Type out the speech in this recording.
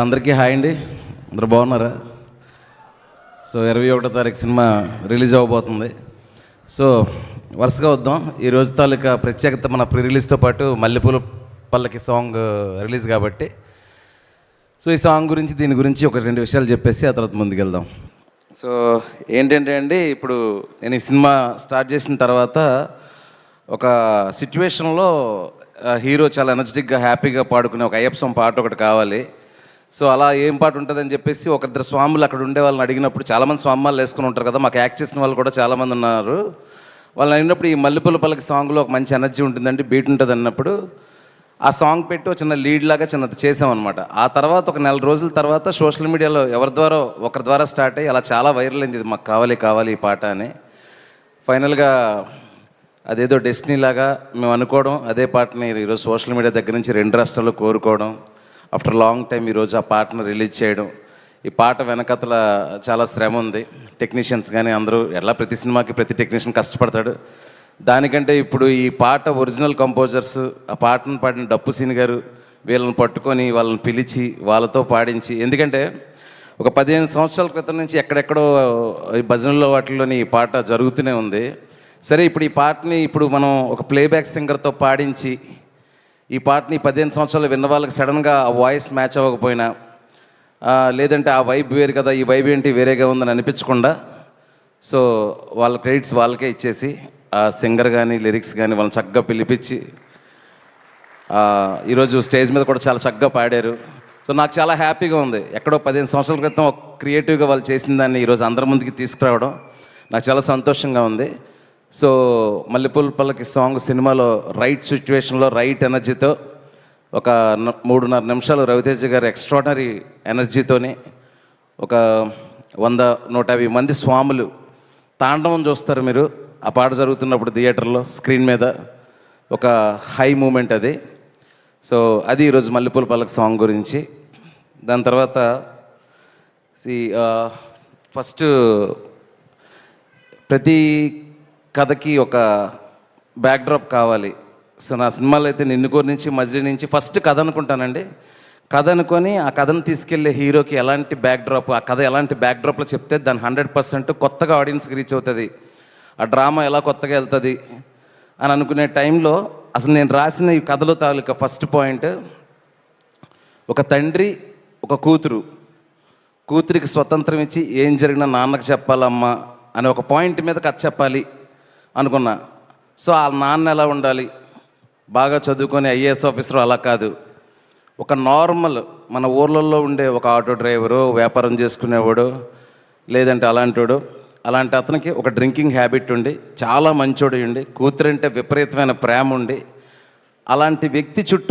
అందరికీ హాయ్ అండి. అందరూ బాగున్నారా? సో 21వ తారీఖు సినిమా రిలీజ్ అవ్వబోతుంది. సో వరుసగా వద్దాం. ఈ రోజు తాలూకా ప్రత్యేకత మన ప్రీ రిలీజ్తో పాటు మల్లెపూల పల్లకి సాంగ్ రిలీజ్ కాబట్టి సో ఈ సాంగ్ గురించి దీని గురించి ఒక 2 విషయాలు చెప్పేసి ఆ తర్వాత ముందుకెళ్దాం. సో ఏంటంటే అండి, ఇప్పుడు నేను ఈ సినిమా స్టార్ట్ చేసిన తర్వాత ఒక సిచ్యువేషన్లో హీరో చాలా ఎనర్జెటిక్గా హ్యాపీగా పాడుకునే ఒక అయ్యప్ప సాంగ్ పాట ఒకటి కావాలి. సో అలా ఏం పాట ఉంటుందని చెప్పేసి ఒకరిద్దరు స్వాములు అక్కడ ఉండే వాళ్ళని అడిగినప్పుడు, చాలామంది స్వామాలు వేసుకుని ఉంటారు కదా, మాకు యాక్ట్ చేసిన వాళ్ళు కూడా చాలామంది ఉన్నారు. వాళ్ళని అడిగినప్పుడు ఈ మల్లెపూల పల్లకి సాంగ్లో ఒక మంచి ఎనర్జీ ఉంటుందండి, బీట్ ఉంటుంది అన్నప్పుడు ఆ సాంగ్ పెట్టి ఒక చిన్న లీడ్ లాగా చిన్నది చేసామన్నమాట. ఆ తర్వాత ఒక 4 రోజుల తర్వాత సోషల్ మీడియాలో ఒకరి ద్వారా స్టార్ట్ అయ్యి అలా చాలా వైరల్ అయింది, ఇది మాకు కావాలి ఈ పాట అని. ఫైనల్గా అదేదో డెస్టినీ లాగా మేము అనుకోవడం, అదే పాటని ఈరోజు సోషల్ మీడియా దగ్గర నుంచి 2 రాష్ట్రాల్లో కోరుకోవడం, ఆఫ్టర్ లాంగ్ టైం ఈరోజు ఆ పాటను రిలీజ్ చేయడం. ఈ పాట వెనకతల చాలా శ్రమ ఉంది. టెక్నీషియన్స్ కానీ అందరూ, ఎలా ప్రతి సినిమాకి ప్రతి టెక్నీషియన్ కష్టపడతాడు. దానికంటే ఇప్పుడు ఈ పాట ఒరిజినల్ కంపోజర్స్, ఆ పాటను పాడిన డప్పు సీని గారు, వీళ్ళని పట్టుకొని వాళ్ళని పిలిచి వాళ్ళతో పాడించి, ఎందుకంటే ఒక 15 సంవత్సరాల క్రితం నుంచి ఎక్కడెక్కడో ఈ భజనల్లో వాటిల్లోని ఈ పాట జరుగుతూనే ఉంది. సరే, ఇప్పుడు ఈ పాటని ఇప్పుడు మనం ఒక ప్లేబ్యాక్ సింగర్తో పాడించి ఈ పాటని 15 సంవత్సరాలు విన్న వాళ్ళకి సడన్గా ఆ వాయిస్ మ్యాచ్ అవ్వకపోయినా, లేదంటే ఆ వైబ్ వేరు కదా, ఈ వైబ్ ఏంటి వేరేగా ఉందని అనిపించకుండా, సో వాళ్ళ క్రెడిట్స్ వాళ్ళకే ఇచ్చేసి ఆ సింగర్ కానీ లిరిక్స్ కానీ వాళ్ళని చక్కగా పిలిపించి ఈరోజు స్టేజ్ మీద కూడా చాలా చక్కగా పాడారు. సో నాకు చాలా హ్యాపీగా ఉంది. ఎక్కడో 15 సంవత్సరాల క్రితం క్రియేటివ్గా వాళ్ళు చేసిన దాన్ని ఈరోజు అందరి ముందుకి తీసుకురావడం నాకు చాలా సంతోషంగా ఉంది. సో మల్లెపూల పల్లకి సాంగ్ సినిమాలో రైట్ సిచ్యువేషన్లో రైట్ ఎనర్జీతో ఒక 3.5 నిమిషాలు రవితేజ గారి ఎక్స్ట్రాడనరీ ఎనర్జీతోని ఒక 100-150 మంది స్వాములు తాండవం చూస్తారు మీరు ఆ పాట జరుగుతున్నప్పుడు థియేటర్లో స్క్రీన్ మీద. ఒక హై మూమెంట్ అది. సో అది ఈరోజు మల్లెపూల పల్లకి సాంగ్ గురించి. దాని తర్వాత ఫస్ట్ ప్రతి కథకి ఒక బ్యాక్డ్రాప్ కావాలి. సో నా సినిమాలో అయితే నిన్నుకోరి నుంచి మజిలీ నుంచి ఫస్ట్ కథ అనుకుంటానండి. కథ అనుకొని ఆ కథను తీసుకెళ్లే హీరోకి ఎలాంటి బ్యాక్డ్రాప్, ఆ కథ ఎలాంటి బ్యాక్డ్రాప్లో చెప్తే దాన్ని 100% కొత్తగా ఆడియన్స్కి రీచ్ అవుతుంది, ఆ డ్రామా ఎలా కొత్తగా వెళ్తుంది అని అనుకునే టైంలో అసలు నేను రాసిన ఈ కథలో తాలూకా ఫస్ట్ పాయింట్, ఒక తండ్రి ఒక కూతురికి స్వతంత్రం ఇచ్చి ఏం జరిగినా నాన్నకు చెప్పాలమ్మా అనే ఒక పాయింట్ మీద కథ చెప్పాలి అనుకున్నా. సో ఆ నాన్న ఎలా ఉండాలి, బాగా చదువుకొని ఐఏఎస్ ఆఫీసర్ అలా కాదు, ఒక నార్మల్ మన ఊర్లలో ఉండే ఒక ఆటో డ్రైవరు, వ్యాపారం చేసుకునేవాడు, లేదంటే అలాంటి అతనికి ఒక డ్రింకింగ్ హ్యాబిట్ ఉండి చాలా మంచోడు ఉండి కూతురంటే విపరీతమైన ప్రేమ ఉండి అలాంటి వ్యక్తి చుట్టూ